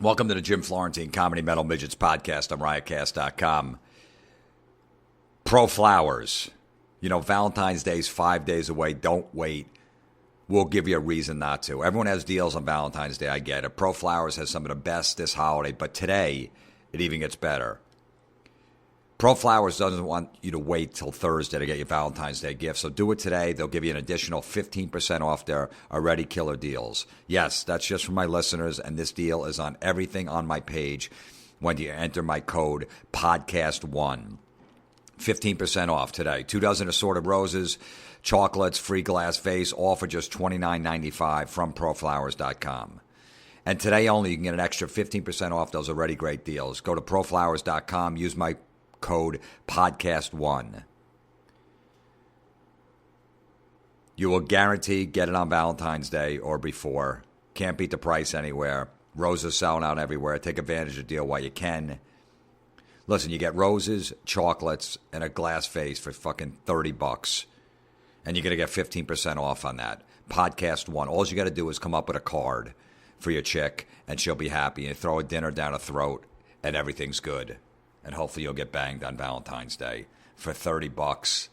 Welcome to the Jim Florentine Comedy Metal Midgets podcast on riotcast.com. Pro Flowers. You know, Valentine's Day is 5 days away. Don't wait. We'll give you a reason not to. Everyone has deals on Valentine's Day. I get it. Pro Flowers has some of the best this holiday, but today it even gets better. Pro Flowers doesn't want you to wait till Thursday to get your Valentine's Day gift, so do it today. They'll give you an additional 15% off their already killer deals. Yes, that's just for my listeners, and this deal is on everything on my page when you enter my code PODCAST1. 15% off today. 2 dozen assorted roses, chocolates, free glass vase, all for just $29.95 from proflowers.com. And today only, you can get an extra 15% off those already great deals. Go to proflowers.com, use my code PODCAST1. You will guarantee get it on Valentine's Day or before. Can't beat the price anywhere. Roses selling out everywhere. Take advantage of the deal while you can. Listen, you get roses, chocolates, and a glass vase for fucking $30. And you're going to get 15% off on that. Podcast1. All you got to do is come up with a card for your chick, and she'll be happy. And throw a dinner down her throat, and everything's good. And hopefully you'll get banged on Valentine's Day for $30,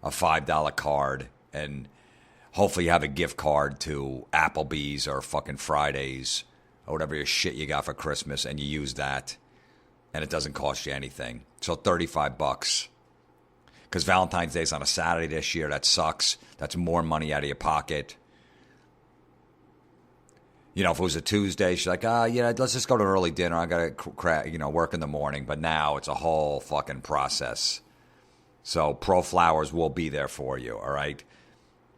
a $5 card, and hopefully you have a gift card to Applebee's or fucking Fridays or whatever your shit you got for Christmas, and you use that, and it doesn't cost you anything. So $35. Because Valentine's Day is on a Saturday this year. That sucks. That's more money out of your pocket. You know, if it was a Tuesday, she's like, let's just go to an early dinner. I got to, work in the morning. But now it's a whole fucking process. So Pro Flowers will be there for you, all right?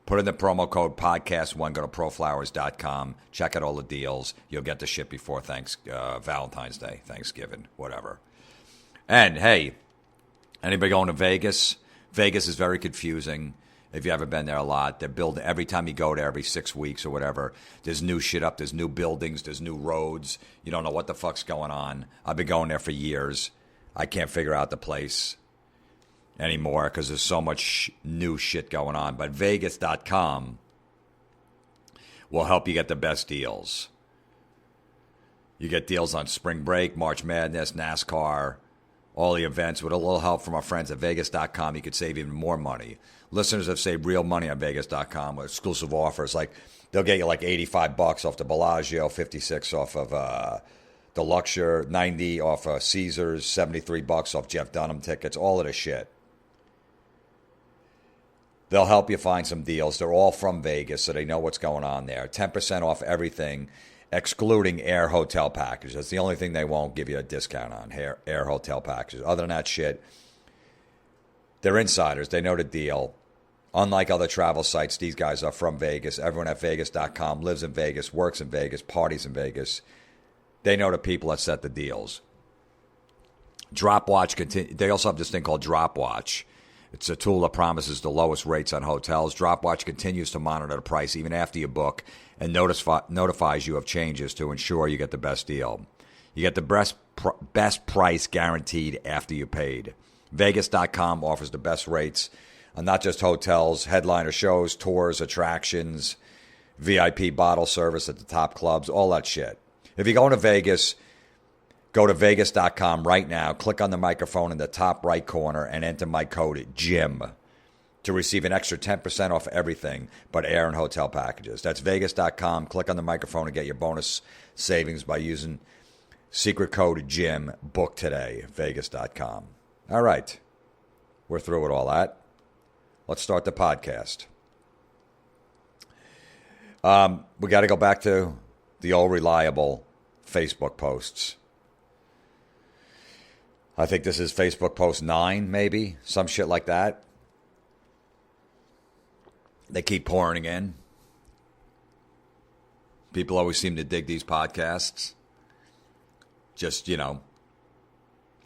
Put in the promo code podcast1. Go to proflowers.com. Check out all the deals. You'll get the shit before Valentine's Day, Thanksgiving, whatever. And, hey, anybody going to Vegas? Vegas is very confusing. If you haven't been there a lot, they're building every time you go there, every 6 weeks or whatever. There's new shit up. There's new buildings. There's new roads. You don't know what the fuck's going on. I've been going there for years. I can't figure out the place anymore because there's so much new shit going on. But Vegas.com will help you get the best deals. You get deals on Spring Break, March Madness, NASCAR, all the events. With a little help from our friends at Vegas.com, you could save even more money. Listeners have saved real money on Vegas.com with exclusive offers. Like, they'll get you like $85 off the Bellagio, $56 off of the Luxor, $90 off of Caesars, $73 off Jeff Dunham tickets, all of this shit. They'll help you find some deals. They're all from Vegas, so they know what's going on there. 10% off everything, excluding air hotel packages. That's the only thing they won't give you a discount on, air hotel packages. Other than that shit, they're insiders. They know the deal. Unlike other travel sites, these guys are from Vegas. Everyone at Vegas.com lives in Vegas, works in Vegas, parties in Vegas. They know the people that set the deals. Dropwatch, they also have this thing called Dropwatch. It's a tool that promises the lowest rates on hotels. Dropwatch continues to monitor the price even after you book and notifies you of changes to ensure you get the best deal. You get the best price guaranteed after you paid. Vegas.com offers the best rates on not just hotels, headliner shows, tours, attractions, VIP bottle service at the top clubs, all that shit. If you're going to Vegas, go to Vegas.com right now, click on the microphone in the top right corner, and enter my code JIM to receive an extra 10% off everything but air and hotel packages. That's Vegas.com. Click on the microphone and get your bonus savings by using secret code JIM. Book today, Vegas.com. All right. We're through with all that. Let's start the podcast. We got to go back to the old reliable Facebook posts. I think this is Facebook post 9, maybe. Some shit like that. They keep pouring in. People always seem to dig these podcasts. Just,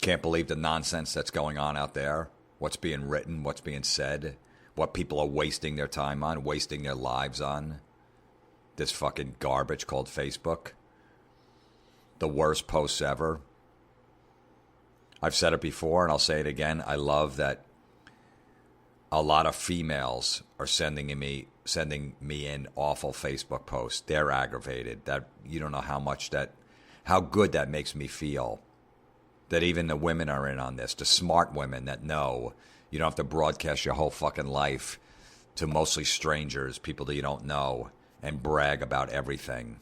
can't believe the nonsense that's going on out there. What's being written, what's being said, what people are wasting their time on, wasting their lives on. This fucking garbage called Facebook. The worst posts ever. I've said it before and I'll say it again. I love that a lot of females are sending me in awful Facebook posts. They're aggravated. That you don't know how how good that makes me feel. That even the women are in on this, the smart women that know you don't have to broadcast your whole fucking life to mostly strangers, people that you don't know, and brag about everything.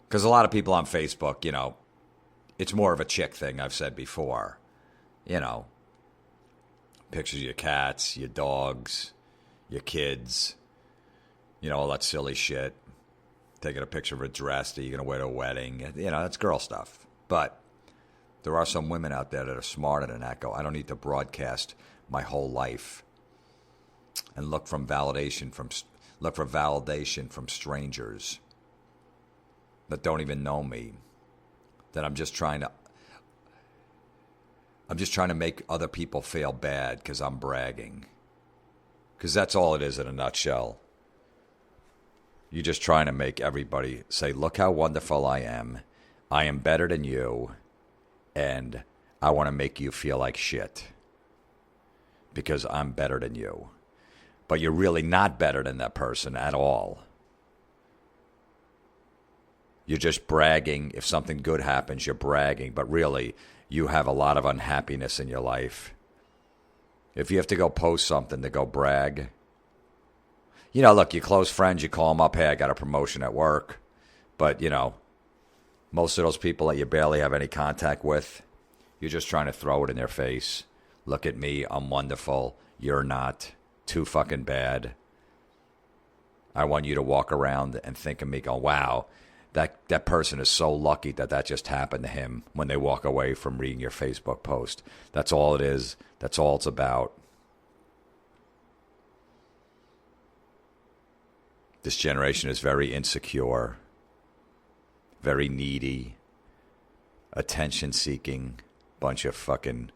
Because a lot of people on Facebook, it's more of a chick thing, I've said before. Pictures of your cats, your dogs, your kids, all that silly shit. Taking a picture of a dress that you're going to wear to a wedding. That's girl stuff. But there are some women out there that are smarter than that. I don't need to broadcast my whole life and look for validation from strangers that don't even know me. That I'm just trying to make other people feel bad because I'm bragging. Because that's all it is in a nutshell. You're just trying to make everybody say, look how wonderful I am. I am better than you. And I want to make you feel like shit. Because I'm better than you. But you're really not better than that person at all. You're just bragging. If something good happens, you're bragging. But really, you have a lot of unhappiness in your life. If you have to go post something to go brag. Look, your close friends, you call them up, hey, I got a promotion at work. But, most of those people that you barely have any contact with, you're just trying to throw it in their face. Look at me, I'm wonderful. You're not. Too fucking bad. I want you to walk around and think of me going, wow, that person is so lucky that just happened to him when they walk away from reading your Facebook post. That's all it is. That's all it's about. This generation is very insecure, very needy, attention-seeking, bunch of fucking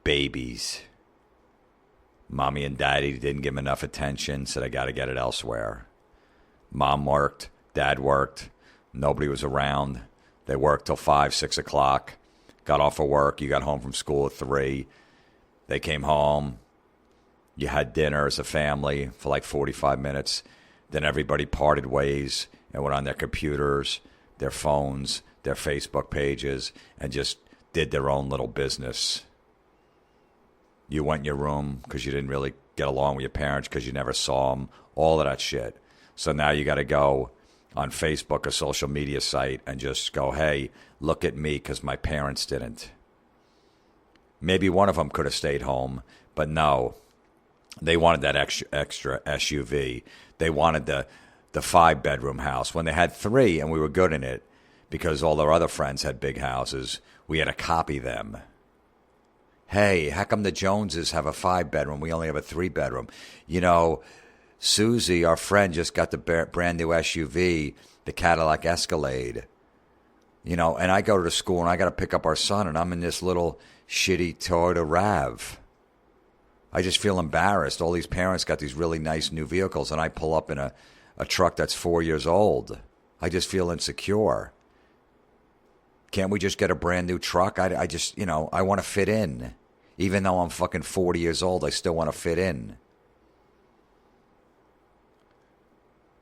babies. Mommy and daddy didn't give them enough attention, so they got to get it elsewhere. Mom worked, dad worked, nobody was around. They worked till 5, 6 o'clock, got off of work, you got home from school at 3. They came home, you had dinner as a family for like 45 minutes. Then everybody parted ways and went on their computers, their phones, their Facebook pages, and just did their own little business. You went in your room because you didn't really get along with your parents because you never saw them, all of that shit. So now you got to go on Facebook, a social media site, and just go, hey, look at me because my parents didn't. Maybe one of them could have stayed home, but no. They wanted that extra SUV. They wanted the 5-bedroom house. When they had 3 and we were good in it, because all their other friends had big houses, we had to copy them. Hey, how come the Joneses have a 5-bedroom? We only have a 3-bedroom. Susie, our friend, just got the brand new SUV, the Cadillac Escalade. And I go to school and I got to pick up our son, and I'm in this little shitty Toyota RAV. I just feel embarrassed. All these parents got these really nice new vehicles, and I pull up in a truck that's 4 years old. I just feel insecure. Can't we just get a brand new truck? I just, I want to fit in. Even though I'm fucking 40 years old, I still want to fit in.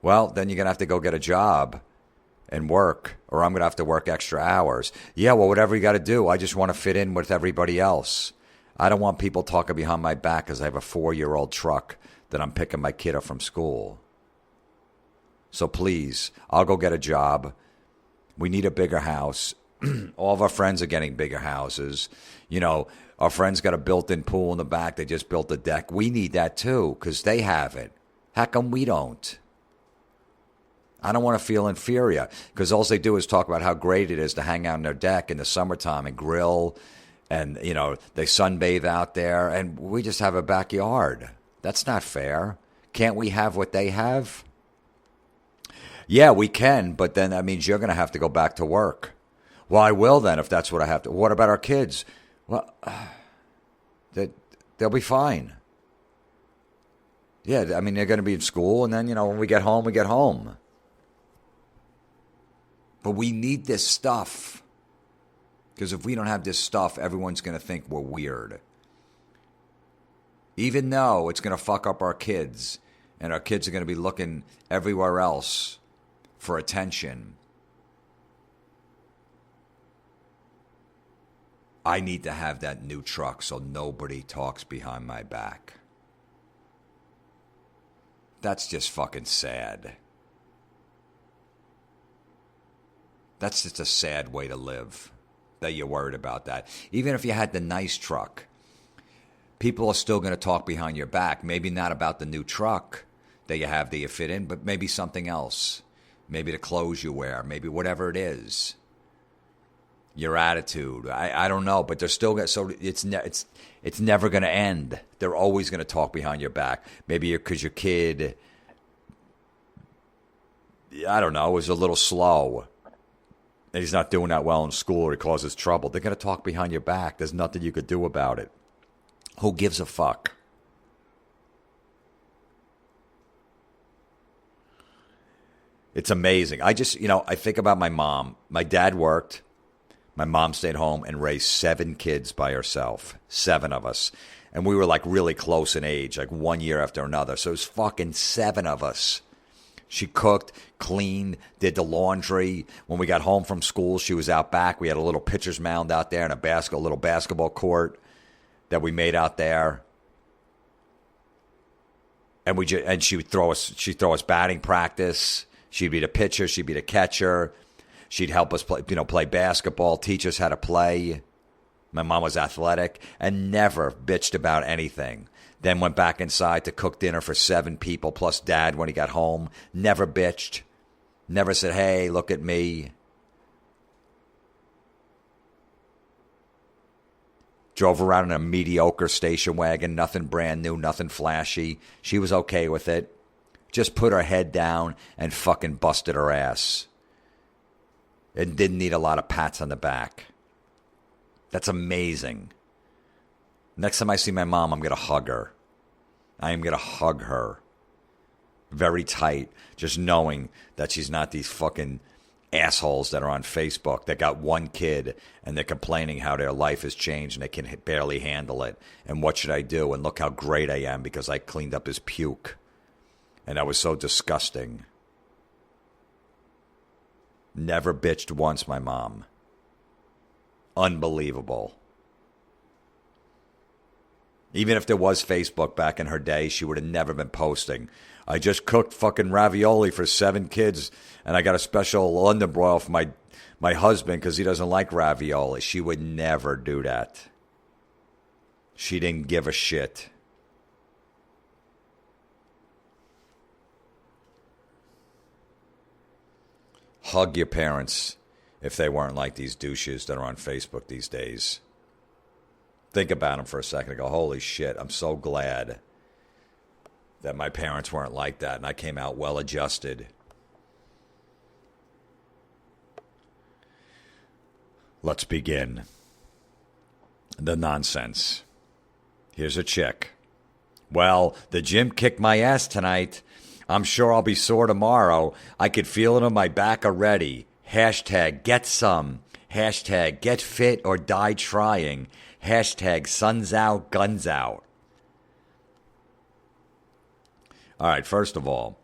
Well, then you're going to have to go get a job and work, or I'm going to have to work extra hours. Yeah, well, whatever you got to do. I just want to fit in with everybody else. I don't want people talking behind my back because I have a 4-year-old truck that I'm picking my kid up from school. So please, I'll go get a job. We need a bigger house. All of our friends are getting bigger houses. Our friends got a built-in pool in the back. They just built a deck. We need that too because they have it. How come we don't? I don't want to feel inferior because all they do is talk about how great it is to hang out on their deck in the summertime and grill. And, they sunbathe out there, and we just have a backyard. That's not fair. Can't we have what they have? Yeah, we can, but then that means you're going to have to go back to work. Well, I will then if that's what I have to. What about our kids? Well, they'll be fine. Yeah, they're going to be in school, and then, when we get home, we get home. But we need this stuff. Because if we don't have this stuff, everyone's going to think we're weird. Even though it's going to fuck up our kids, and our kids are going to be looking everywhere else for attention, I need to have that new truck so nobody talks behind my back. That's just fucking sad. That's just a sad way to live, that you're worried about that. Even if you had the nice truck, people are still going to talk behind your back. Maybe not about the new truck that you have that you fit in, but maybe something else. Maybe the clothes you wear, maybe whatever it is. Your attitude, I don't know, but they're still going to, so it's never going to end. They're always going to talk behind your back. Maybe because your kid, I don't know, is a little slow. And he's not doing that well in school or he causes trouble. They're going to talk behind your back. There's nothing you could do about it. Who gives a fuck? It's amazing. I think about my mom. My dad worked. My mom stayed home and raised 7 kids by herself. 7 of us. And we were like really close in age, like 1 year after another. So it was fucking 7 of us. She cooked, cleaned, did the laundry. When we got home from school, she was out back. We had a little pitcher's mound out there and a little basketball court that we made out there. And she'd throw us batting practice. She'd be the pitcher, she'd be the catcher. She'd help us play basketball, teach us how to play. My mom was athletic and never bitched about anything. Then went back inside to cook dinner for 7 people plus Dad when he got home. Never bitched. Never said, hey, look at me. Drove around in a mediocre station wagon. Nothing brand new, nothing flashy. She was okay with it. Just put her head down and fucking busted her ass. And didn't need a lot of pats on the back. That's amazing. Next time I see my mom, I'm going to hug her. I am going to hug her. Very tight. Just knowing that she's not these fucking assholes that are on Facebook that got 1 kid and they're complaining how their life has changed and they can barely handle it. And what should I do? And look how great I am because I cleaned up his puke. And that was so disgusting. Never bitched once, my mom. Unbelievable. Even if there was Facebook back in her day, she would have never been posting. I just cooked fucking ravioli for 7 kids, and I got a special London broil for my husband because he doesn't like ravioli. She would never do that. She didn't give a shit. Hug your parents if they weren't like these douches that are on Facebook these days. Think about them for a second and go, holy shit, I'm so glad that my parents weren't like that and I came out well adjusted. Let's begin the nonsense. Here's a chick. Well, the gym kicked my ass tonight. I'm sure I'll be sore tomorrow. I could feel it on my back already. Hashtag get some. Hashtag get fit or die trying. Hashtag sun's out, guns out. All right, first of all,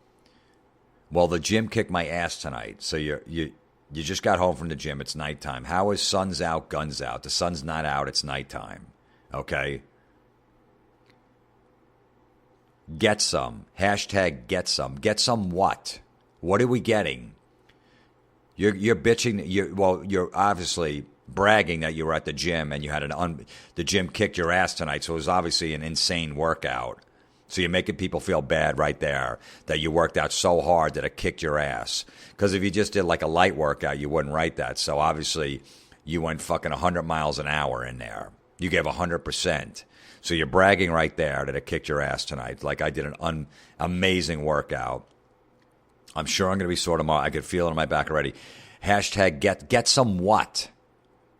well, the gym kicked my ass tonight. So you just got home from the gym. It's nighttime. How is sun's out, guns out? The sun's not out. It's nighttime. Okay? Get some. Hashtag get some. Get some what? What are we getting? You're bitching. You're obviously bragging that you were at the gym and you had the gym kicked your ass tonight. So it was obviously an insane workout. So you're making people feel bad right there that you worked out so hard that it kicked your ass. Because if you just did like a light workout, you wouldn't write that. So obviously you went fucking 100 miles an hour in there. You gave 100%. So you're bragging right there that it kicked your ass tonight. Like I did an amazing workout. I'm sure I'm going to be sore tomorrow. I could feel it in my back already. Hashtag get some what?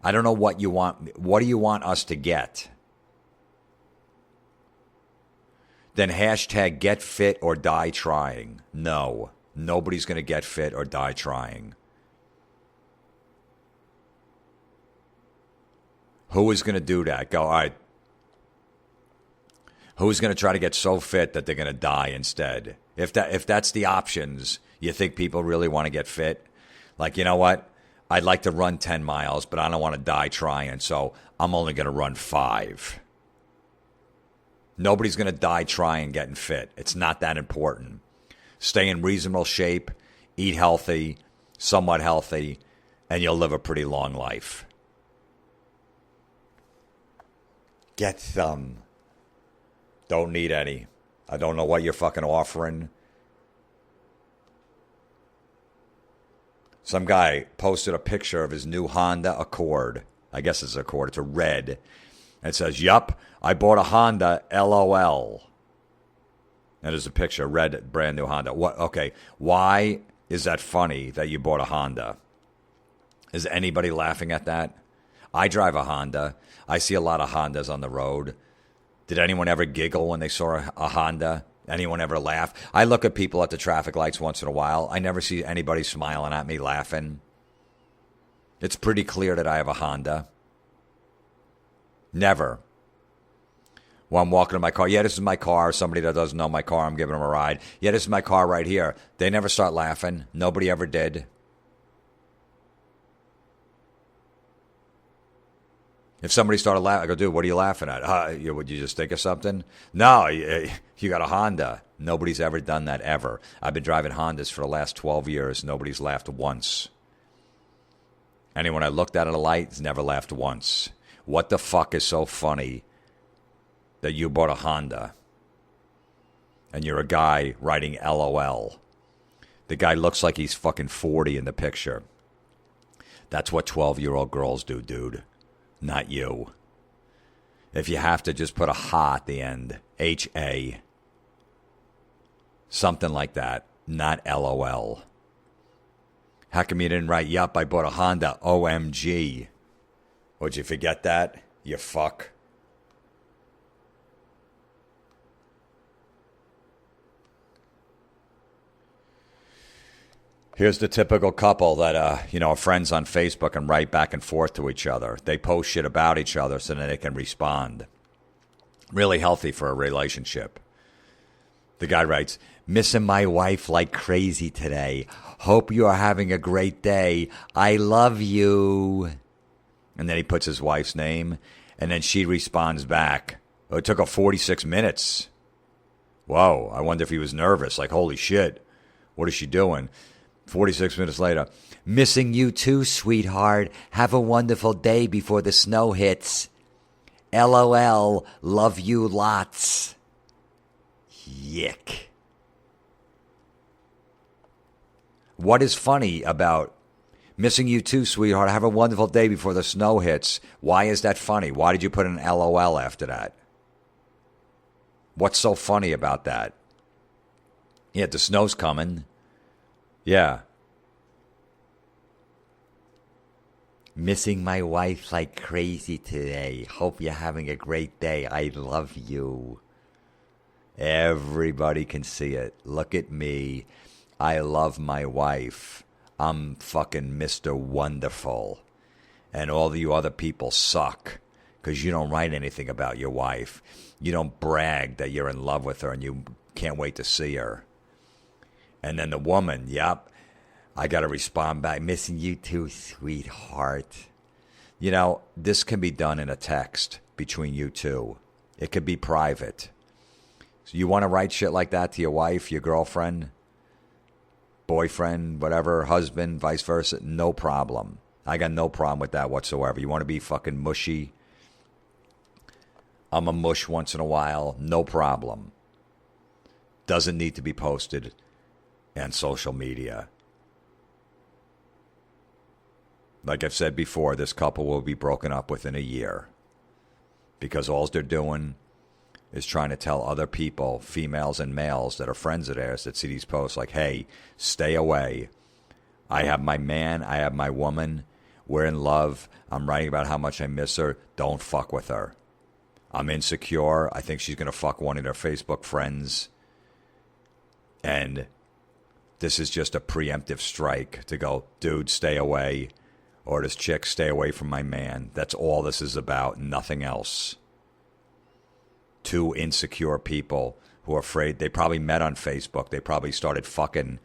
I don't know what you want. What do you want us to get? Then hashtag get fit or die trying. No, nobody's going to get fit or die trying. Who is going to do that? Go, all right. Who's going to try to get so fit that they're going to die instead? If that's the options, You think people really want to get fit? Like, you know what? I'd like to run 10 miles, but I don't want to die trying, so I'm only going to run 5. Nobody's going to die trying getting fit. It's not that important. Stay in reasonable shape, eat healthy, somewhat healthy, and you'll live a pretty long life. Get some. Don't need any. I don't know what you're fucking offering. Some guy posted a picture of his new Honda Accord. I guess it's an Accord. It's a red. And it says, yup, I bought a Honda, LOL. And there's a picture, red, brand new Honda. What? Okay, why is that funny that you bought a Honda? Is anybody laughing at that? I drive a Honda. I see a lot of Hondas on the road. Did anyone ever giggle when they saw a Honda? Anyone ever laugh? I look at people at the traffic lights once in a while. I never see anybody smiling at me, laughing. It's pretty clear that I have a Honda. Never. Well, I'm walking to my car. Yeah, this is my car. Somebody that doesn't know my car, I'm giving them a ride. Yeah, this is my car right here. They never start laughing. Nobody ever did. If somebody started laughing, I go, dude, what are you laughing at? Would you just think of something? No, you got a Honda. Nobody's ever done that ever. I've been driving Hondas for the last 12 years. Nobody's laughed once. Anyone I looked at a light has never laughed once. What the fuck is so funny that you bought a Honda and you're a guy writing LOL? The guy looks like he's fucking 40 in the picture. That's what 12-year-old girls do, dude. Not you. If you have to, just put a ha at the end. H-A. Something like that. Not LOL. How come you didn't write, yup, I bought a Honda, OMG? Would you forget that? You fuck. Here's the typical couple that, are friends on Facebook and write back and forth to each other. They post shit about each other so that they can respond. Really healthy for a relationship. The guy writes, missing my wife like crazy today. Hope you are having a great day. I love you. And then he puts his wife's name, and then she responds back. Oh, it took her 46 minutes. Whoa, I wonder if he was nervous. Like, holy shit, what is she doing? 46 minutes later, missing you too, sweetheart. Have a wonderful day before the snow hits. LOL, love you lots. Yick. What is funny about missing you too, sweetheart? Have a wonderful day before the snow hits. Why is that funny? Why did you put an LOL after that? What's so funny about that? Yeah, the snow's coming. Yeah. Missing my wife like crazy today. Hope you're having a great day. I love you. Everybody can see it. Look at me. I love my wife. I'm fucking Mr. Wonderful. And all of you other people suck because you don't write anything about your wife. You don't brag that you're in love with her and you can't wait to see her. And then the woman, yep, I got to respond back, missing you too, sweetheart. This can be done in a text between you two. It could be private. So you want to write shit like that to your wife, your girlfriend, boyfriend, whatever, husband, vice versa, no problem. I got no problem with that whatsoever. You want to be fucking mushy? I'm a mush once in a while, no problem. Doesn't need to be posted and social media. Like I've said before, this couple will be broken up within a year because all they're doing is trying to tell other people, females and males that are friends of theirs that see these posts like, hey, stay away. I have my man. I have my woman. We're in love. I'm writing about how much I miss her. Don't fuck with her. I'm insecure. I think she's going to fuck one of their Facebook friends. And this is just a preemptive strike to go, dude, stay away. Or this chick, stay away from my man. That's all this is about, nothing else. Two insecure people who are afraid. They probably met on Facebook. They probably started fucking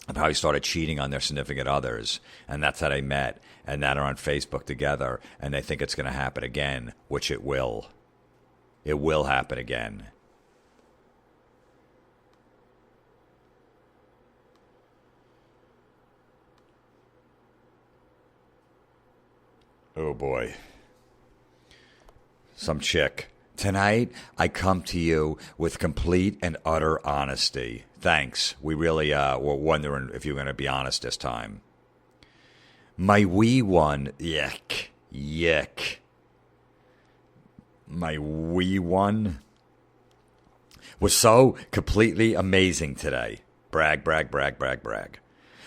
of how he started cheating on their significant others, and that's how they met, and now they're on Facebook together, and they think it's going to happen again, which it will. It will happen again. Oh boy. Some chick. Tonight, I come to you with complete and utter honesty. Thanks. We really were wondering if you were going to be honest this time. My wee one, yuck. My wee one was so completely amazing today. Brag, brag, brag, brag, brag.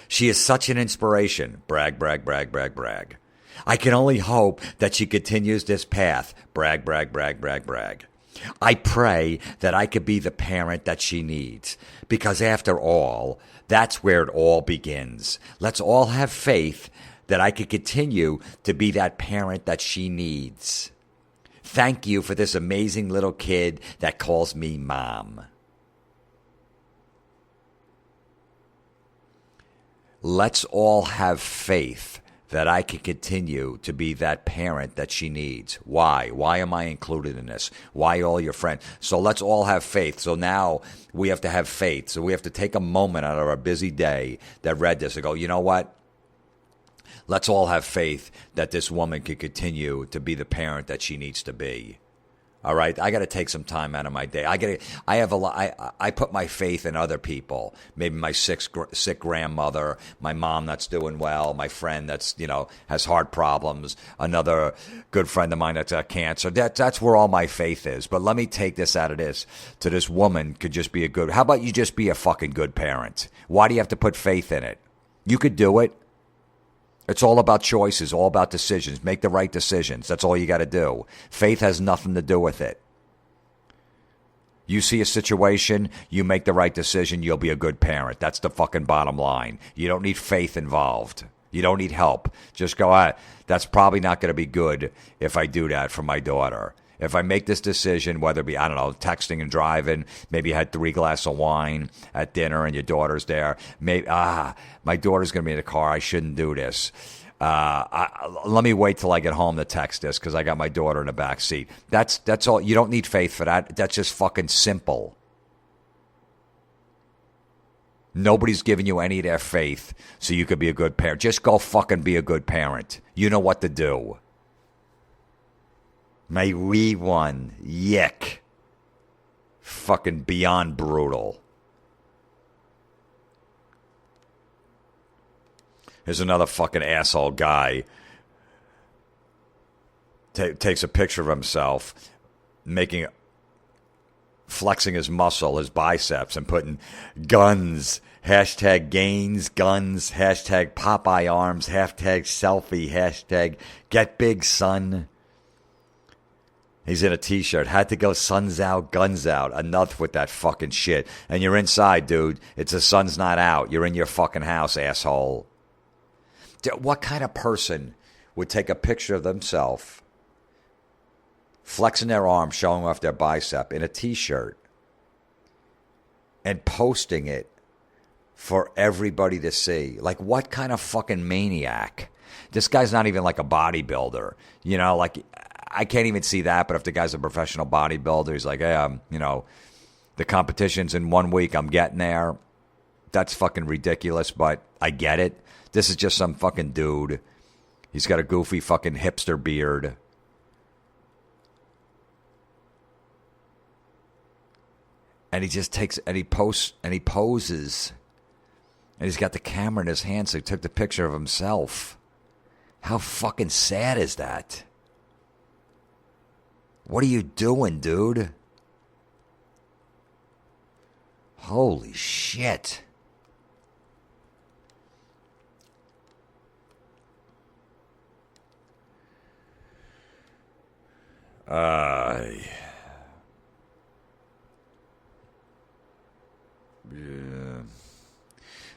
She is such an inspiration. Brag, brag, brag, brag, brag. I can only hope that she continues this path. Brag, brag, brag, brag, brag. I pray that I could be the parent that she needs, because after all, that's where it all begins. Let's all have faith that I could continue to be that parent that she needs. Thank you for this amazing little kid that calls me mom. Let's all have faith that I can continue to be that parent that she needs. Why? Why am I included in this? Why all your friends? So let's all have faith. So now we have to have faith. So we have to take a moment out of our busy day that read this and go, you know what? Let's all have faith that this woman can continue to be the parent that she needs to be. All right, I got to take some time out of my day. I put my faith in other people. Maybe my sick grandmother, my mom that's doing well, my friend that's has heart problems, another good friend of mine that's got cancer. That's where all my faith is. But let me take this out of this. To this woman could just be a good. How about you just be a fucking good parent? Why do you have to put faith in it? You could do it. It's all about choices, all about decisions. Make the right decisions. That's all you got to do. Faith has nothing to do with it. You see a situation, you make the right decision, you'll be a good parent. That's the fucking bottom line. You don't need faith involved. You don't need help. Just go, that's probably not going to be good if I do that for my daughter. If I make this decision, whether it be, I don't know, texting and driving, maybe you had 3 glasses of wine at dinner and your daughter's there. Maybe, my daughter's going to be in the car. I shouldn't do this. Let me wait till I get home to text this because I got my daughter in the back seat. That's all. You don't need faith for that. That's just fucking simple. Nobody's giving you any of their faith so you could be a good parent. Just go fucking be a good parent. You know what to do. My wee one. Yuck. Fucking beyond brutal. Here's another fucking asshole guy. Takes a picture of himself, flexing his muscle, his biceps, and putting guns, hashtag gains, guns, hashtag Popeye arms, hashtag selfie, hashtag get big son. He's in a t-shirt. Had to go sun's out, guns out. Enough with that fucking shit. And you're inside, dude. It's the sun's not out. You're in your fucking house, asshole. What kind of person would take a picture of themselves, flexing their arm, showing off their bicep in a t-shirt, and posting it for everybody to see? Like, what kind of fucking maniac? This guy's not even like a bodybuilder. I can't even see that, but if the guy's a professional bodybuilder, he's like, hey, the competition's in 1 week, I'm getting there. That's fucking ridiculous, but I get it. This is just some fucking dude. He's got a goofy fucking hipster beard. And he just takes, and he posts, and he poses. And he's got the camera in his hand, so he took the picture of himself. How fucking sad is that? What are you doing, dude? Holy shit. Yeah.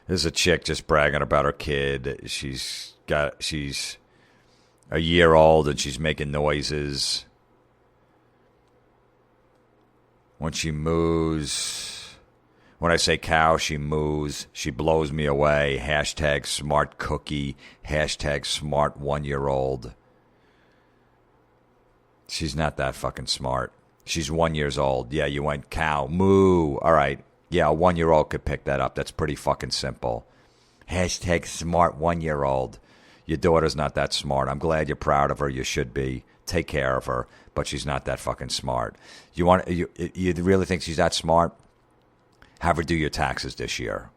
There's a chick just bragging about her kid. She's a year old and she's making noises. When she moves, When I say cow, she moos. She blows me away. Hashtag smart cookie. Hashtag smart 1-year-old. She's not that fucking smart. She's 1 year old. Yeah, you went cow. Moo. All right. Yeah, a 1-year-old could pick that up. That's pretty fucking simple. Hashtag smart 1-year-old. Your daughter's not that smart. I'm glad you're proud of her. You should be. Take care of her. But she's not that fucking smart. You really think she's that smart? Have her do your taxes this year.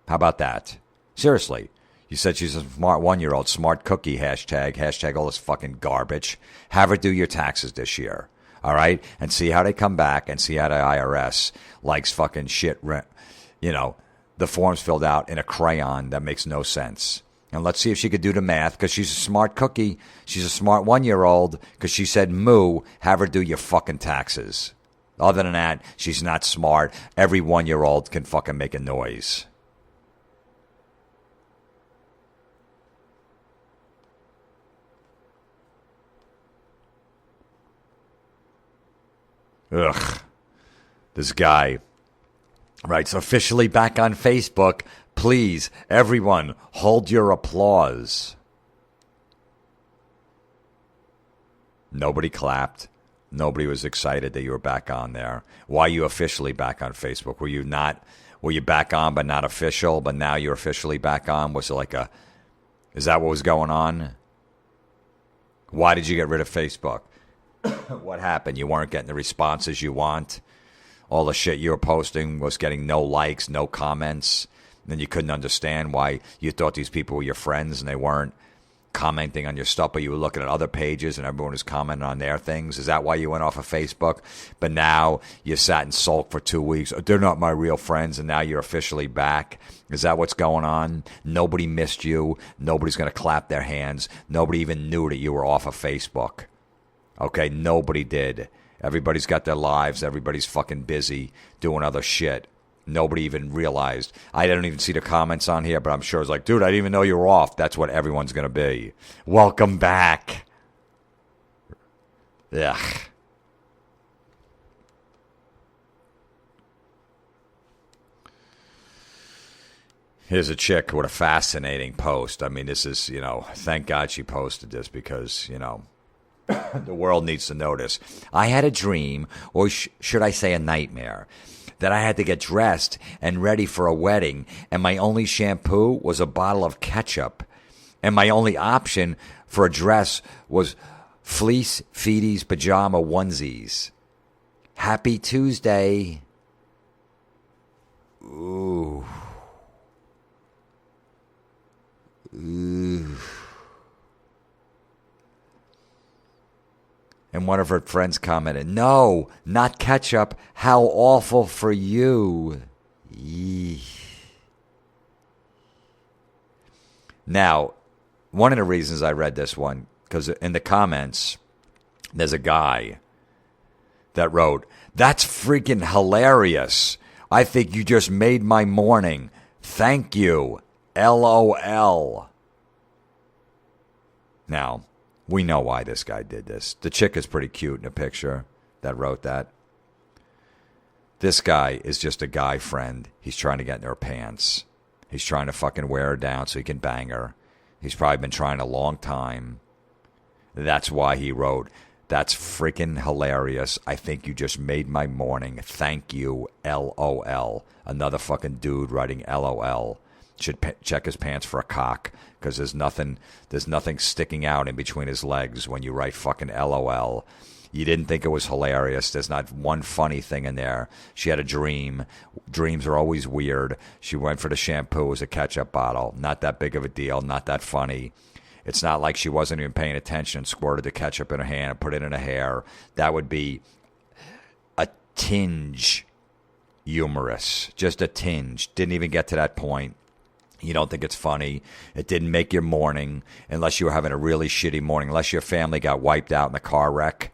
How about that? Seriously. You said she's a smart 1-year-old. Smart cookie. Hashtag all this fucking garbage. Have her do your taxes this year. All right? And see how they come back and see how the IRS likes fucking shit. You know, the forms filled out in a crayon that makes no sense. And let's see if she could do the math, because she's a smart cookie. She's a smart 1-year-old because she said moo. Have her do your fucking taxes. Other than that, she's not smart. Every 1-year-old can fucking make a noise. Ugh. This guy writes, officially back on Facebook. Please, everyone, hold your applause. Nobody clapped. Nobody was excited that you were back on there. Why are you officially back on Facebook? Were you back on but not official, but now you're officially back on? Was it is that what was going on? Why did you get rid of Facebook? What happened? You weren't getting the responses you want? All the shit you were posting was getting no likes, no comments. And then you couldn't understand why you thought these people were your friends and they weren't commenting on your stuff, but you were looking at other pages and everyone was commenting on their things. Is that why you went off of Facebook? But now you sat and sulked for 2 weeks. Oh, they're not my real friends, and now you're officially back. Is that what's going on? Nobody missed you. Nobody's going to clap their hands. Nobody even knew that you were off of Facebook. Okay, nobody did. Everybody's got their lives. Everybody's fucking busy doing other shit. Nobody even realized. I don't even see the comments on here, but I'm sure it's like, dude, I didn't even know you were off. That's what everyone's going to be. Welcome back. Ugh. Here's a chick with a fascinating post. I mean, this is, thank God she posted this because, the world needs to know this. I had a dream, or should I say a nightmare, that I had to get dressed and ready for a wedding, and my only shampoo was a bottle of ketchup, and my only option for a dress was fleece, feeties, pajama onesies. Happy Tuesday. Ooh. Ooh. And one of her friends commented, no, not ketchup. How awful for you. Eesh. Now, one of the reasons I read this one, because in the comments, there's a guy that wrote, that's freaking hilarious. I think you just made my morning. Thank you. LOL. Now, we know why this guy did this. The chick is pretty cute in the picture that wrote that. This guy is just a guy friend. He's trying to get in her pants. He's trying to fucking wear her down so he can bang her. He's probably been trying a long time. That's why he wrote, that's freaking hilarious. I think you just made my morning. Thank you, LOL. Another fucking dude writing LOL. Should check his pants for a cock, because there's nothing sticking out in between his legs when you write fucking LOL. You didn't think it was hilarious. There's not one funny thing in there. She had a dream. Dreams are always weird. She went for the shampoo. It was a ketchup bottle. Not that big of a deal. Not that funny. It's not like she wasn't even paying attention and squirted the ketchup in her hand and put it in her hair. That would be a tinge humorous. Just a tinge. Didn't even get to that point. You don't think it's funny. It didn't make your morning unless you were having a really shitty morning. Unless your family got wiped out in a car wreck.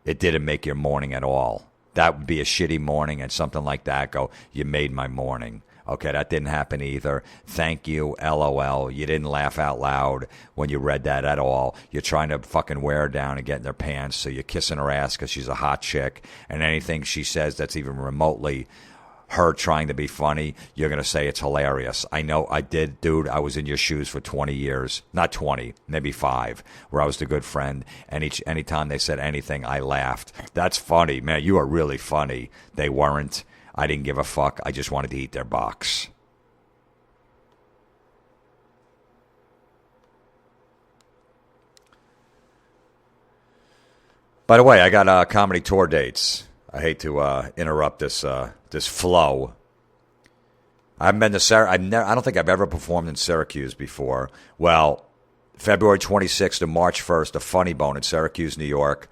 It didn't make your morning at all. That would be a shitty morning, and something like that go, you made my morning. Okay, that didn't happen either. Thank you, LOL. You didn't laugh out loud when you read that at all. You're trying to fucking wear her down and get in their pants, so you're kissing her ass because she's a hot chick, and anything she says that's even remotely her trying to be funny, you're going to say it's hilarious. I know I did, dude. I was in your shoes for 20 years. Not 20, maybe 5, where I was the good friend. And anytime they said anything, I laughed. That's funny. Man, you are really funny. They weren't. I didn't give a fuck. I just wanted to eat their box. By the way, I got comedy tour dates. I hate to interrupt this flow. I haven't been to I don't think I've ever performed in Syracuse before. Well, February 26th to March 1st, a Funny Bone in Syracuse, New York.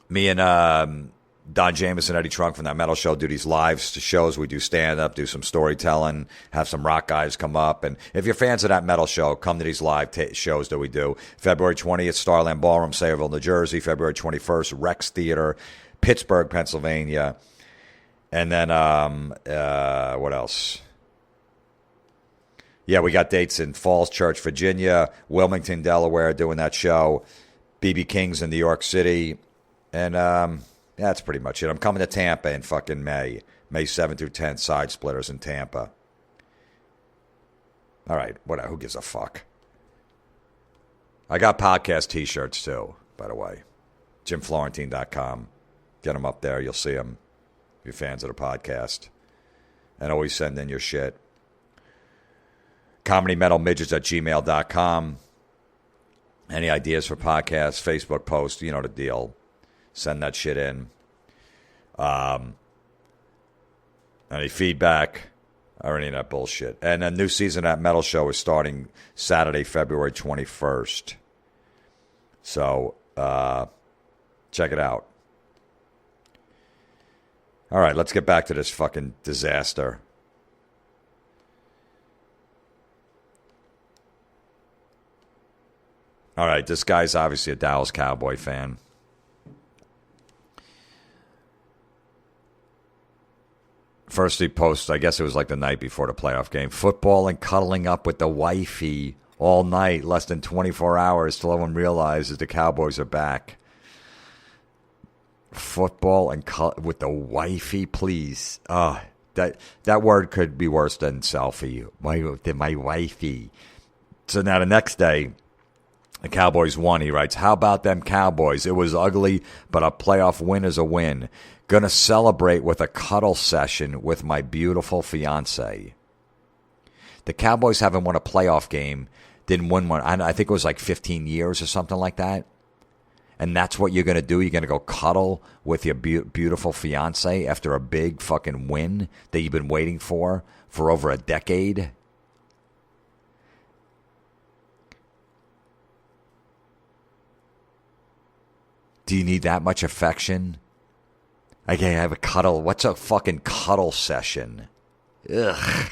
Me and Don Jameson, Eddie Trunk from That Metal Show do these live shows. We do stand-up, do some storytelling, have some rock guys come up. And if you're fans of That Metal Show, come to these live shows that we do. February 20th, Starland Ballroom, Sayreville, New Jersey. February 21st, Rex Theater, Pittsburgh, Pennsylvania. And then, what else? Yeah, we got dates in Falls Church, Virginia, Wilmington, Delaware, doing that show. BB King's in New York City. And, that's pretty much it. I'm coming to Tampa in fucking May 7th through 10th, Side Splitters in Tampa. All right, whatever. Who gives a fuck? I got podcast T-shirts too, by the way. JimFlorentine.com. Get them up there. You'll see them if you're fans of the podcast. And always send in your shit. ComedyMetalMidgets@gmail.com. Any ideas for podcasts, Facebook posts, you know the deal. Send that shit in. Any feedback or any of that bullshit. And a new season of That Metal Show is starting Saturday, February 21st. So, check it out. All right, let's get back to this fucking disaster. All right, this guy's obviously a Dallas Cowboy fan. First he posts, I guess it was like the night before the playoff game, football and cuddling up with the wifey all night, less than 24 hours till everyone realizes the Cowboys are back. Football and with the wifey, please. That word could be worse than selfie. My wifey. So now the next day, the Cowboys won. He writes, how about them Cowboys? It was ugly, but a playoff win is a win. Gonna celebrate with a cuddle session with my beautiful fiance. The Cowboys haven't won a playoff game. Didn't win one. I think it was like 15 years or something like that. And that's what you're going to do? You're going to go cuddle with your beautiful fiance after a big fucking win that you've been waiting for over a decade? Do you need that much affection? I can't have a cuddle. What's a fucking cuddle session? Ugh.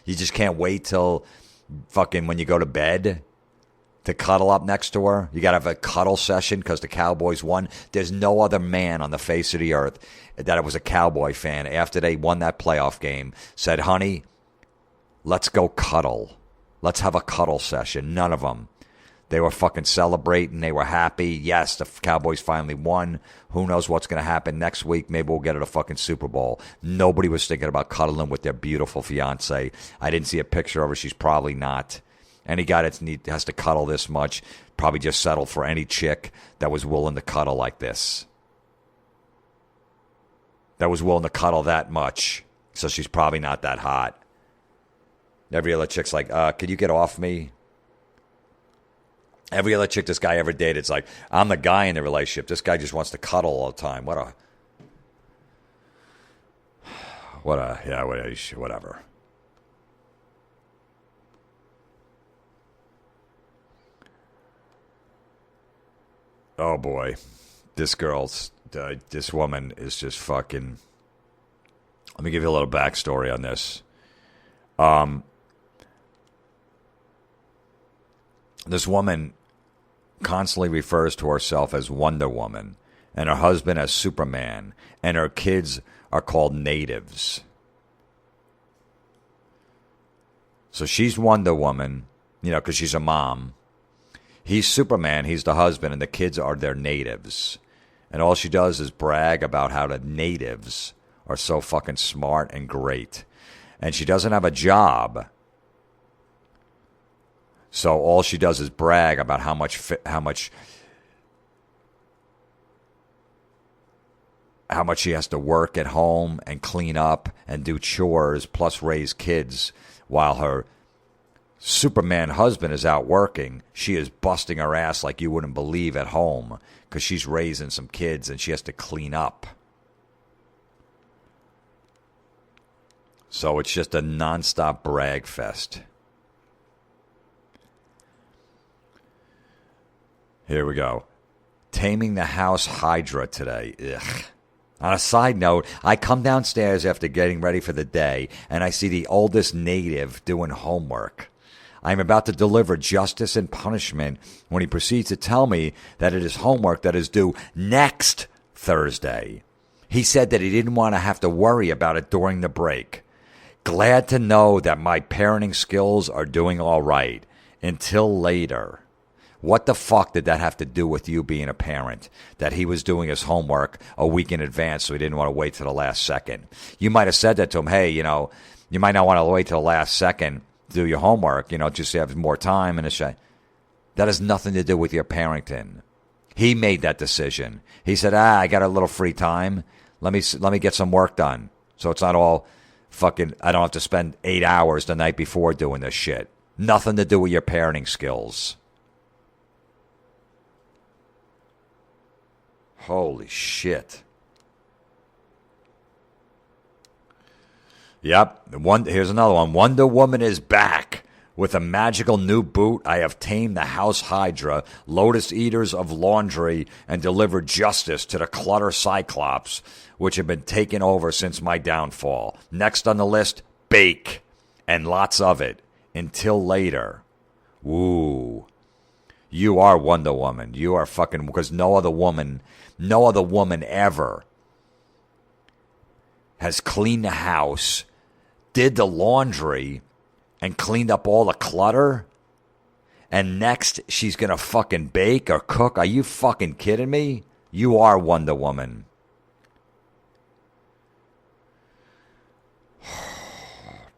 You just can't wait till fucking when you go to bed to cuddle up next to her? You got to have a cuddle session because the Cowboys won? There's no other man on the face of the earth that was a Cowboy fan after they won that playoff game said, honey, let's go cuddle. Let's have a cuddle session. None of them. They were fucking celebrating. They were happy. Yes, the Cowboys finally won. Who knows what's going to happen next week? Maybe we'll get to the fucking Super Bowl. Nobody was thinking about cuddling with their beautiful fiance. I didn't see a picture of her. She's probably not. Any guy that has to cuddle this much probably just settled for any chick that was willing to cuddle like this. That was willing to cuddle that much. So she's probably not that hot. Every other chick's like, can you get off me? Every other chick this guy ever dated, it's like, I'm the guy in the relationship. This guy just wants to cuddle all the time. Whatever. Oh, boy. This woman is just fucking... Let me give you a little backstory on this. This woman constantly refers to herself as Wonder Woman and her husband as Superman, and her kids are called natives. So she's Wonder Woman, because she's a mom. He's Superman, he's the husband, and the kids are their natives. And all she does is brag about how the natives are so fucking smart and great. And she doesn't have a job. So all she does is brag about how much she has to work at home and clean up and do chores plus raise kids while her Superman husband is out working. She is busting her ass like you wouldn't believe at home because she's raising some kids and she has to clean up. So it's just a nonstop brag fest. Here we go. Taming the house hydra today. Ugh. On a side note, I come downstairs after getting ready for the day, and I see the oldest native doing homework. I am about to deliver justice and punishment when he proceeds to tell me that it is homework that is due next Thursday. He said that he didn't want to have to worry about it during the break. Glad to know that my parenting skills are doing all right. Until later. What the fuck did that have to do with you being a parent? That he was doing his homework a week in advance so he didn't want to wait to the last second. You might have said that to him, hey, you might not want to wait till the last second to do your homework, just to have more time and that has nothing to do with your parenting. He made that decision. He said, I got a little free time. Let me get some work done. So it's not all fucking, I don't have to spend 8 hours the night before doing this shit. Nothing to do with your parenting skills. Holy shit. Yep. Here's another one. Wonder Woman is back. With a magical new boot, I have tamed the house hydra, lotus eaters of laundry, and delivered justice to the clutter cyclops, which have been taken over since my downfall. Next on the list, bake. And lots of it. Until later. Woo. You are Wonder Woman. You are fucking, because no other woman ever has cleaned the house, did the laundry, and cleaned up all the clutter. And next, she's going to fucking bake or cook. Are you fucking kidding me? You are Wonder Woman.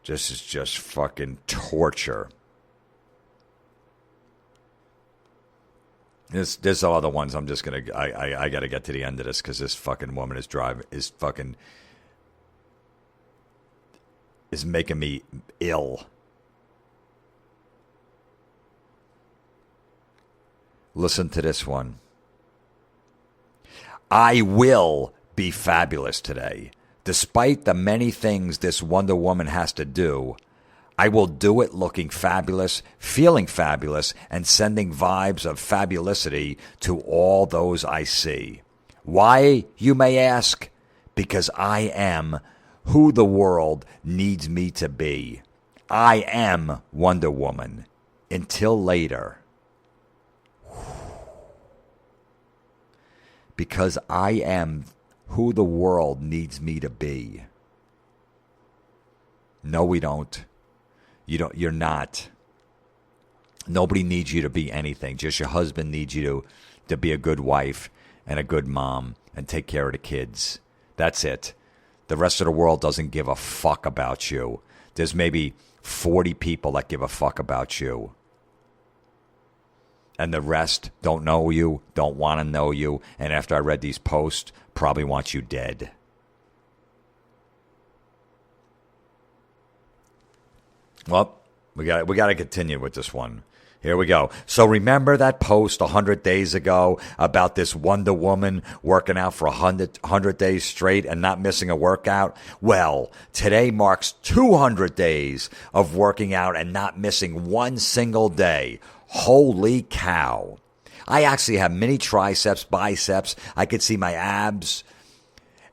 This is just fucking torture. There's other ones. I'm just gonna. I got to get to the end of this because this fucking woman is making me ill. Listen to this one. I will be fabulous today, despite the many things this Wonder Woman has to do. I will do it looking fabulous, feeling fabulous, and sending vibes of fabulicity to all those I see. Why, you may ask? Because I am who the world needs me to be. I am Wonder Woman. Until later. Because I am who the world needs me to be. No, we don't. You're not. Nobody needs you to be anything. Just your husband needs you to be a good wife and a good mom and take care of the kids. That's it. The rest of the world doesn't give a fuck about you. There's maybe 40 people that give a fuck about you. And the rest don't know you, don't want to know you, and after I read these posts, probably want you dead. Well, we got to continue with this one. Here we go. So remember that post 100 days ago about this Wonder Woman working out for 100 days straight and not missing a workout? Well, today marks 200 days of working out and not missing one single day. Holy cow. I actually have mini triceps, biceps. I could see my abs.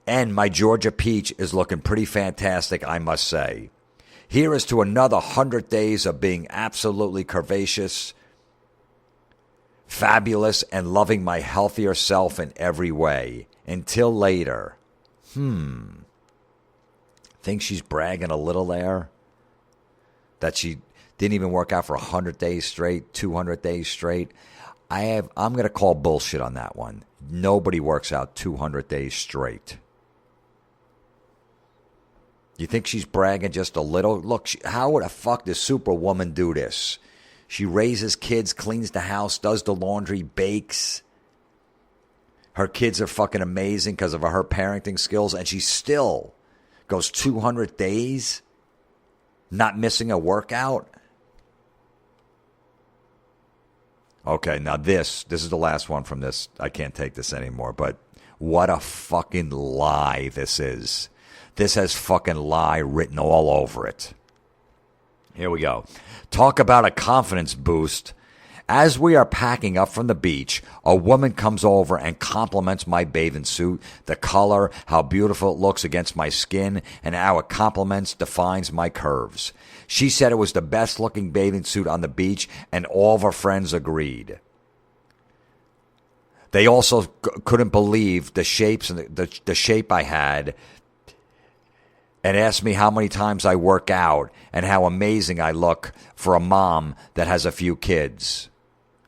And my Georgia peach is looking pretty fantastic, I must say. Here is to another 100 days of being absolutely curvaceous, fabulous, and loving my healthier self in every way. Until later. Think she's bragging a little there? That she didn't even work out for 100 days straight, 200 days straight? I'm going to call bullshit on that one. Nobody works out 200 days straight. You think she's bragging just a little? Look, how would the fuck does Superwoman do this? She raises kids, cleans the house, does the laundry, bakes. Her kids are fucking amazing because of her parenting skills, and she still goes 200 days not missing a workout. Okay, now this is the last one from this. I can't take this anymore, but what a fucking lie this is. This has fucking lie written all over it. Here we go. Talk about a confidence boost. As we are packing up from the beach, a woman comes over and compliments my bathing suit, the color, how beautiful it looks against my skin, and how it defines my curves. She said it was the best looking bathing suit on the beach, and all of her friends agreed. They also couldn't believe the shapes and the shape I had, and asked me how many times I work out and how amazing I look for a mom that has a few kids.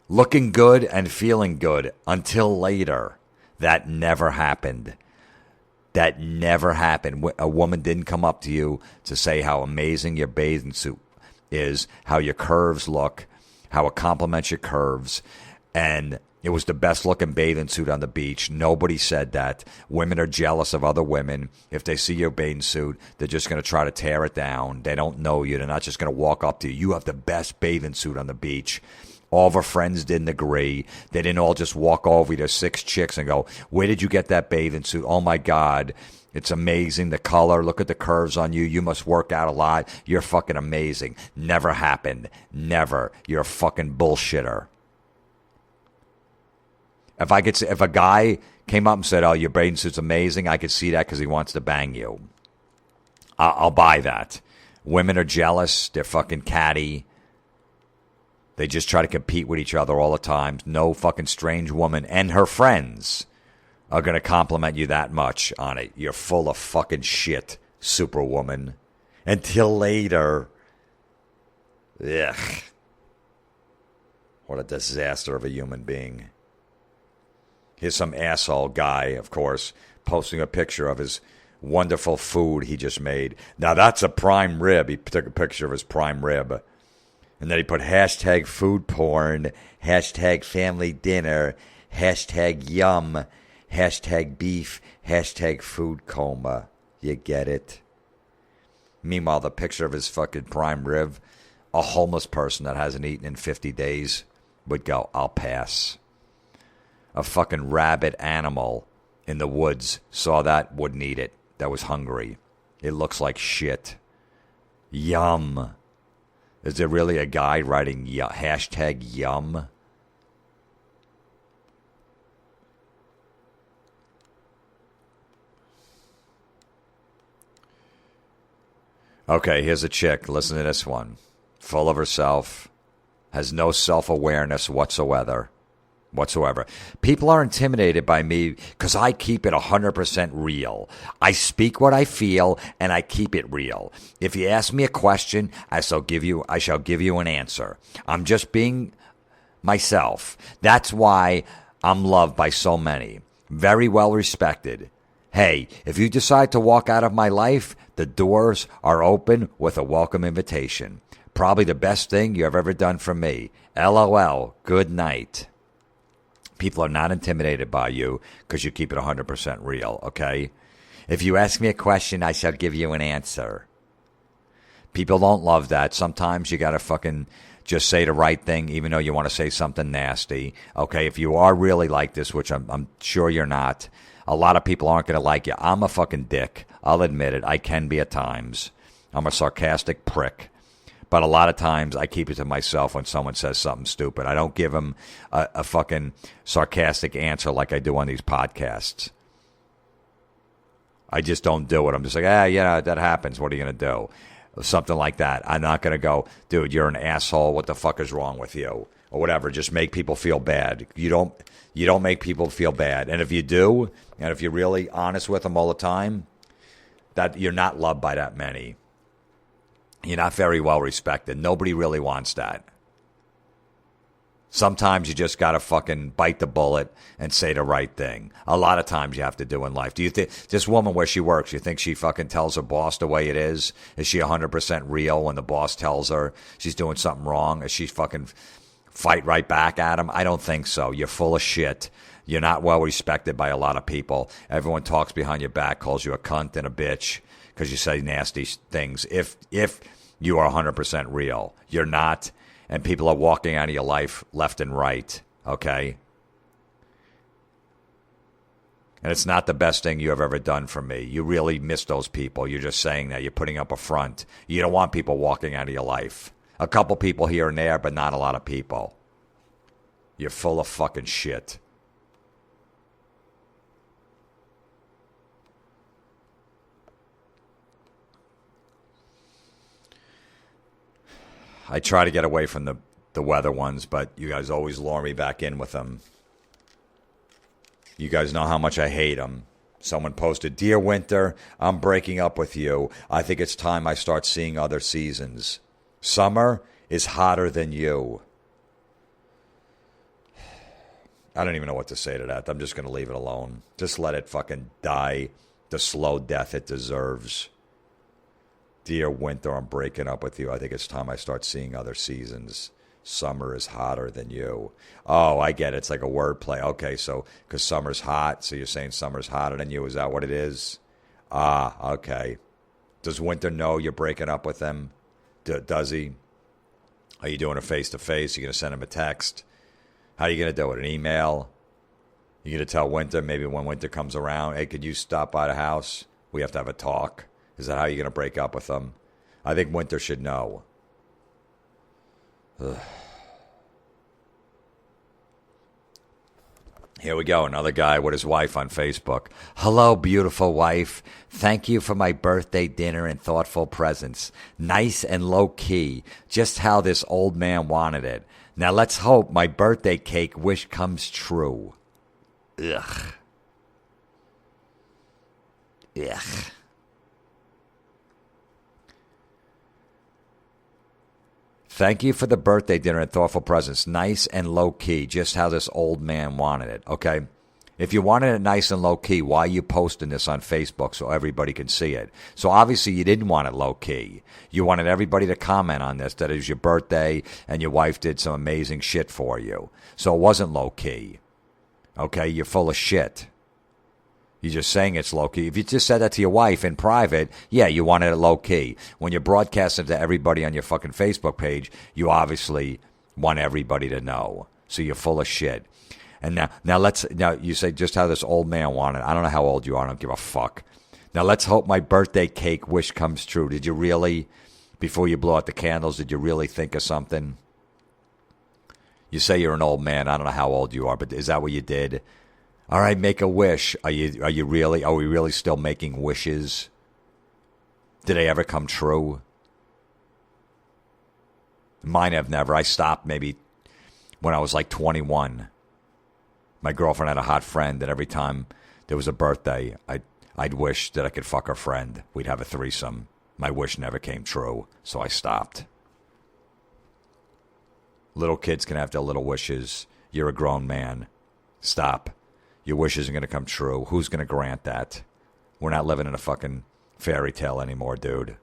Looking good and feeling good until later. That never happened. That never happened. A woman didn't come up to you to say how amazing your bathing suit is, how your curves look, how it complements your curves, and it was the best looking bathing suit on the beach. Nobody said that. Women are jealous of other women. If they see your bathing suit, they're just going to try to tear it down. They don't know you. They're not just going to walk up to you. You have the best bathing suit on the beach. All of her friends didn't agree. They didn't all just walk over to 6 chicks and go, where did you get that bathing suit? Oh, my God. It's amazing. The color. Look at the curves on you. You must work out a lot. You're fucking amazing. Never happened. Never. You're a fucking bullshitter. If a guy came up and said, oh, your bathing suit's amazing, I could see that because he wants to bang you. I'll buy that. Women are jealous. They're fucking catty. They just try to compete with each other all the time. No fucking strange woman and her friends are going to compliment you that much on it. You're full of fucking shit, Superwoman. Until later. Ugh. What a disaster of a human being. Here's some asshole guy, of course, posting a picture of his wonderful food he just made. Now, that's a prime rib. He took a picture of his prime rib. And then he put hashtag food porn, hashtag family dinner, hashtag yum, hashtag beef, hashtag food coma. You get it? Meanwhile, the picture of his fucking prime rib, a homeless person that hasn't eaten in 50 days would go, I'll pass. A fucking rabid animal in the woods saw that, wouldn't eat it. That was hungry. It looks like shit. Yum. Is there really a guy writing hashtag yum? Okay, here's a chick. Listen to this one. Full of herself. Has no self-awareness whatsoever. People are intimidated by me because I keep it 100% real. I speak what I feel and I keep it real. If you ask me a question, I shall give you an answer. I'm just being myself. That's why I'm loved by so many. Very well respected. Hey, if you decide to walk out of my life, the doors are open with a welcome invitation. Probably the best thing you have ever done for me. LOL. Good night. People are not intimidated by you because you keep it 100% real, okay? If you ask me a question, I shall give you an answer. People don't love that. Sometimes you got to fucking just say the right thing even though you want to say something nasty, okay? If you are really like this, which I'm sure you're not, a lot of people aren't going to like you. I'm a fucking dick. I'll admit it. I can be at times. I'm a sarcastic prick. But a lot of times I keep it to myself when someone says something stupid. I don't give them a fucking sarcastic answer like I do on these podcasts. I just don't do it. I'm just like, yeah, that happens. What are you going to do? Something like that. I'm not going to go, dude, you're an asshole. What the fuck is wrong with you? Or whatever. Just make people feel bad. You don't make people feel bad. And if you do, and if you're really honest with them all the time, that you're not loved by that many. You're not very well respected. Nobody really wants that. Sometimes you just got to fucking bite the bullet and say the right thing. A lot of times you have to do in life. Do you think this woman where she works, you think she fucking tells her boss the way it is? Is she 100% real when the boss tells her she's doing something wrong? Is she fucking fight right back at him? I don't think so. You're full of shit. You're not well respected by a lot of people. Everyone talks behind your back, calls you a cunt and a bitch because you say nasty things. If you are 100% real, you're not. And people are walking out of your life left and right, okay? And it's not the best thing you have ever done for me. You really miss those people. You're just saying that. You're putting up a front. You don't want people walking out of your life. A couple people here and there, but not a lot of people. You're full of fucking shit. I try to get away from the weather ones, but you guys always lure me back in with them. You guys know how much I hate them. Someone posted, "Dear Winter, I'm breaking up with you. I think it's time I start seeing other seasons. Summer is hotter than you." I don't even know what to say to that. I'm just going to leave it alone. Just let it fucking die the slow death it deserves. Dear Winter, I'm breaking up with you. I think it's time I start seeing other seasons. Summer is hotter than you. Oh, I get it. It's like a wordplay. Okay, so because summer's hot, so you're saying summer's hotter than you. Is that what it is? Ah, okay. Does Winter know you're breaking up with him? Does he? Are you doing a face-to-face? You're going to send him a text? How are you going to do it? An email? You're going to tell Winter, maybe when Winter comes around, "Hey, could you stop by the house? We have to have a talk." Is that how you're going to break up with them? I think Winter should know. Ugh. Here we go. Another guy with his wife on Facebook. "Hello, beautiful wife. Thank you for my birthday dinner and thoughtful presents. Nice and low-key. Just how this old man wanted it. Now let's hope my birthday cake wish comes true." Ugh. Ugh. "Thank you for the birthday dinner and thoughtful presents. Nice and low-key, just how this old man wanted it." Okay? If you wanted it nice and low-key, why are you posting this on Facebook so everybody can see it? So obviously you didn't want it low-key. You wanted everybody to comment on this, that it was your birthday and your wife did some amazing shit for you. So it wasn't low-key. Okay? You're full of shit. You're just saying it's low-key. If you just said that to your wife in private, yeah, you wanted it low-key. When you're broadcasting to everybody on your fucking Facebook page, you obviously want everybody to know. So you're full of shit. And now you say just how this old man wanted. I don't know how old you are. I don't give a fuck. Now let's hope my birthday cake wish comes true. Did you really, before you blow out the candles, did you really think of something? You say you're an old man. I don't know how old you are, but is that what you did? All right, make a wish. Are we really still making wishes? Did they ever come true? Mine have never. I stopped maybe when I was like 21. My girlfriend had a hot friend, and every time there was a birthday, I'd wish that I could fuck her friend. We'd have a threesome. My wish never came true, so I stopped. Little kids can have their little wishes. You're a grown man. Stop. Your wish isn't going to come true. Who's going to grant that? We're not living in a fucking fairy tale anymore, dude.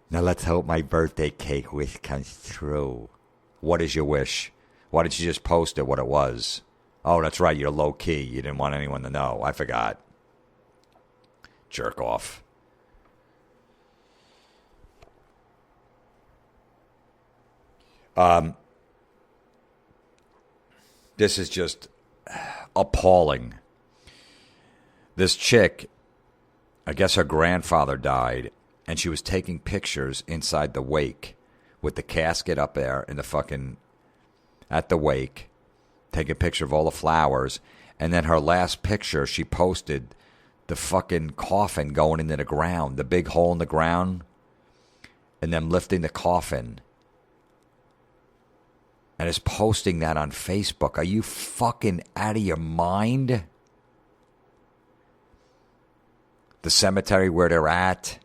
Now let's hope my birthday cake wish comes true. What is your wish? Why didn't you just post it what it was? Oh, that's right. You're low-key. You didn't want anyone to know. I forgot. Jerk off. This is just appalling. This chick, I guess her grandfather died, and she was taking pictures inside the wake with the casket up there in the fucking, at the wake, taking a picture of all the flowers, and then her last picture, she posted the fucking coffin going into the ground, the big hole in the ground, and them lifting the coffin. And is posting that on Facebook. Are you fucking out of your mind? The cemetery where they're at.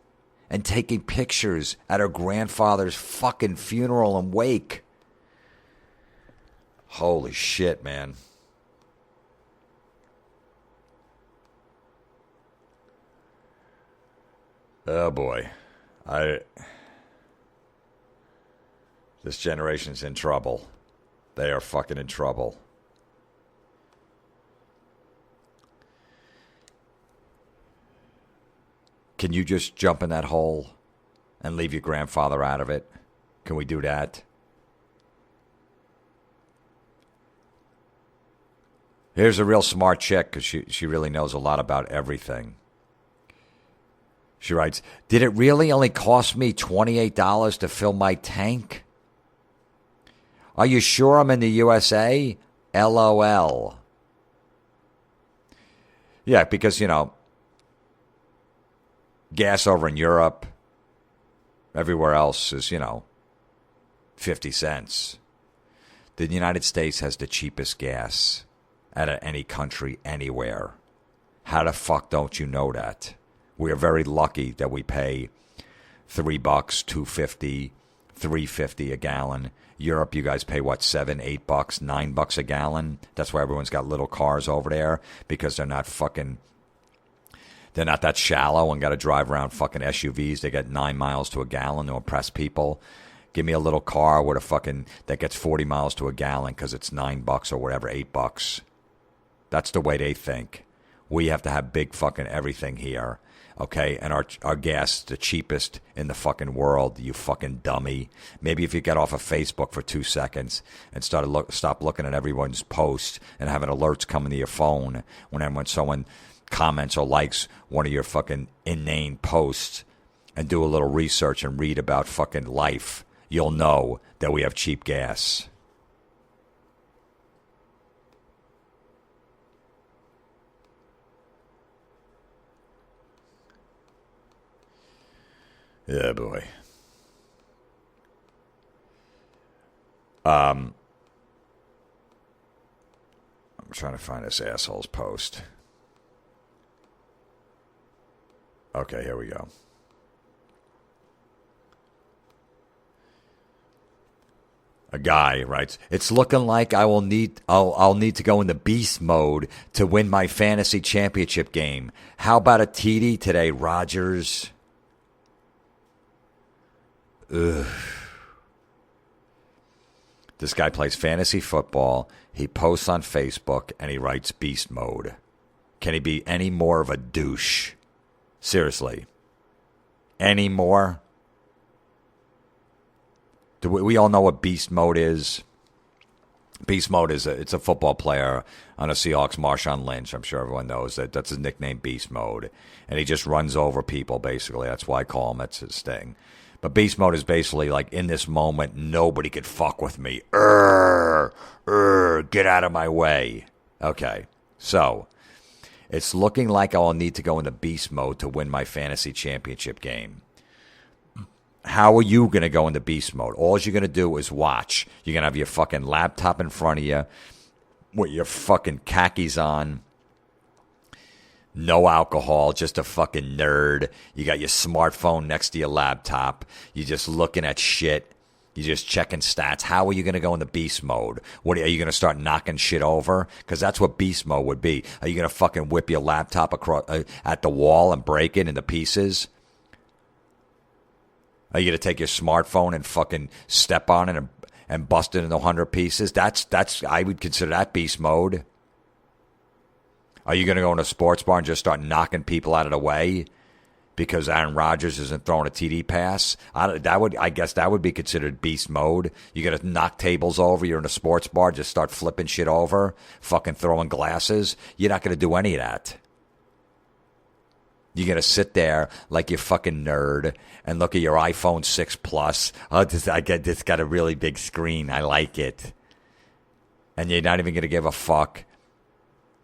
And taking pictures at her grandfather's fucking funeral and wake. Holy shit, man. Oh boy. This generation's in trouble. They are fucking in trouble. Can you just jump in that hole and leave your grandfather out of it? Can we do that? Here's a real smart chick because she really knows a lot about everything. She writes, did it really only cost me $28 to fill my tank? Are you sure I'm in the USA? LOL. Yeah, because, gas over in Europe, everywhere else is, 50 cents. The United States has the cheapest gas out of any country anywhere. How the fuck don't you know that? We are very lucky that we pay $3, $2.50, $3.50 a gallon. Europe, you guys pay what, $7, $8, $9 a gallon? That's why everyone's got little cars over there, because they're not that shallow and got to drive around fucking SUVs. They get 9 miles to a gallon to impress people. Give me a little car with that gets 40 miles to a gallon because it's $9 or whatever, $8. That's the way they think. We have to have big fucking everything here. Okay, and our gas is the cheapest in the fucking world, you fucking dummy. Maybe if you get off of Facebook for 2 seconds and stop looking at everyone's posts and having alerts coming to your phone when someone comments or likes one of your fucking inane posts, and do a little research and read about fucking life, you'll know that we have cheap gas. Yeah, boy. I'm trying to find this asshole's post. Okay, here we go. A guy writes, it's looking like I'll need to go into beast mode to win my fantasy championship game. How about a TD today, Rogers? Ugh. This guy plays fantasy football. He posts on Facebook and he writes beast mode. Can he be any more of a douche? Seriously. Any more? Do we all know what beast mode is? Beast mode it's a football player on the Seahawks, Marshawn Lynch. I'm sure everyone knows that. That's his nickname, beast mode. And he just runs over people, basically. That's why I call him. That's his thing. But beast mode is basically like, in this moment, nobody could fuck with me. Get out of my way. Okay, so it's looking like I'll need to go into beast mode to win my fantasy championship game. How are you going to go into beast mode? All you're going to do is watch. You're going to have your fucking laptop in front of you with your fucking khakis on. No alcohol, just a fucking nerd. You got your smartphone next to your laptop. You're just looking at shit. You're just checking stats. How are you going to go into beast mode? Are you going to start knocking shit over? Because that's what beast mode would be. Are you going to fucking whip your laptop across at the wall and break it into pieces? Are you going to take your smartphone and fucking step on it and bust it into 100 pieces? That's I would consider that beast mode. Are you going to go in a sports bar and just start knocking people out of the way because Aaron Rodgers isn't throwing a TD pass? I guess that would be considered beast mode. You're going to knock tables over. You're in a sports bar, just start flipping shit over, fucking throwing glasses. You're not going to do any of that. You're going to sit there like you fucking nerd and look at your iPhone 6 Plus. Oh, this got a really big screen. I like it. And you're not even going to give a fuck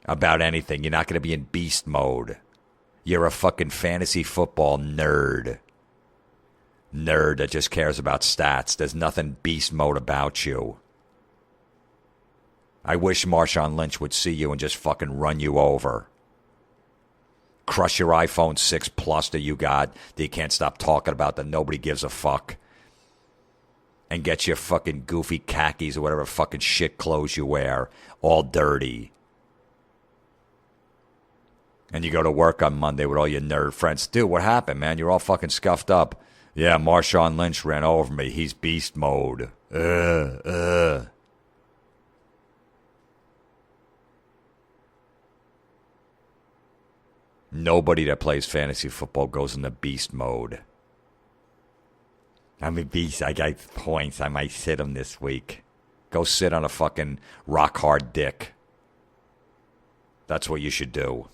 about anything. You're not going to be in beast mode. You're a fucking fantasy football nerd. Nerd that just cares about stats. There's nothing beast mode about you. I wish Marshawn Lynch would see you and just fucking run you over. Crush your iPhone 6 Plus that you got that you can't stop talking about, that nobody gives a fuck. and get your fucking goofy khakis or whatever fucking shit clothes you wear all dirty. And you go to work on Monday with all your nerd friends. Dude, what happened, man? You're all fucking scuffed up. Yeah, Marshawn Lynch ran over me. He's beast mode. Nobody that plays fantasy football goes into beast mode. I'm a beast. I got points. I might sit him this week. Go sit on a fucking rock hard dick. That's what you should do.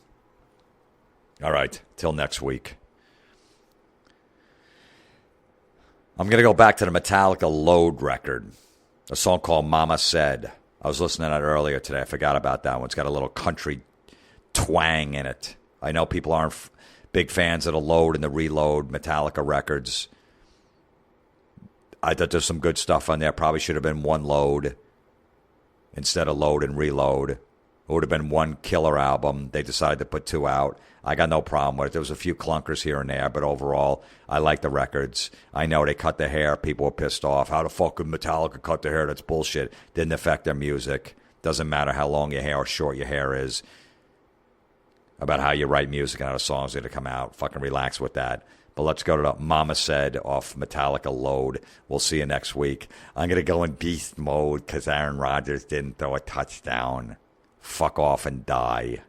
All right. Till next week. I'm going to go back to the Metallica Load record. A song called Mama Said. I was listening to it earlier today. I forgot about that one. It's got a little country twang in it. I know people aren't big fans of the Load and the Reload Metallica records. I thought there's some good stuff on there. Probably should have been one Load instead of Load and Reload. It would have been one killer album. They decided to put two out. I got no problem with it. There was a few clunkers here and there, but overall, I like the records. I know they cut the hair. People were pissed off. How the fuck could Metallica cut their hair? That's bullshit. Didn't affect their music. Doesn't matter how long your hair or short your hair is. About how you write music and how the songs are going to come out. Fucking relax with that. But let's go to the Mama Said off Metallica Load. We'll see you next week. I'm going to go in beast mode because Aaron Rodgers didn't throw a touchdown. Fuck off and die.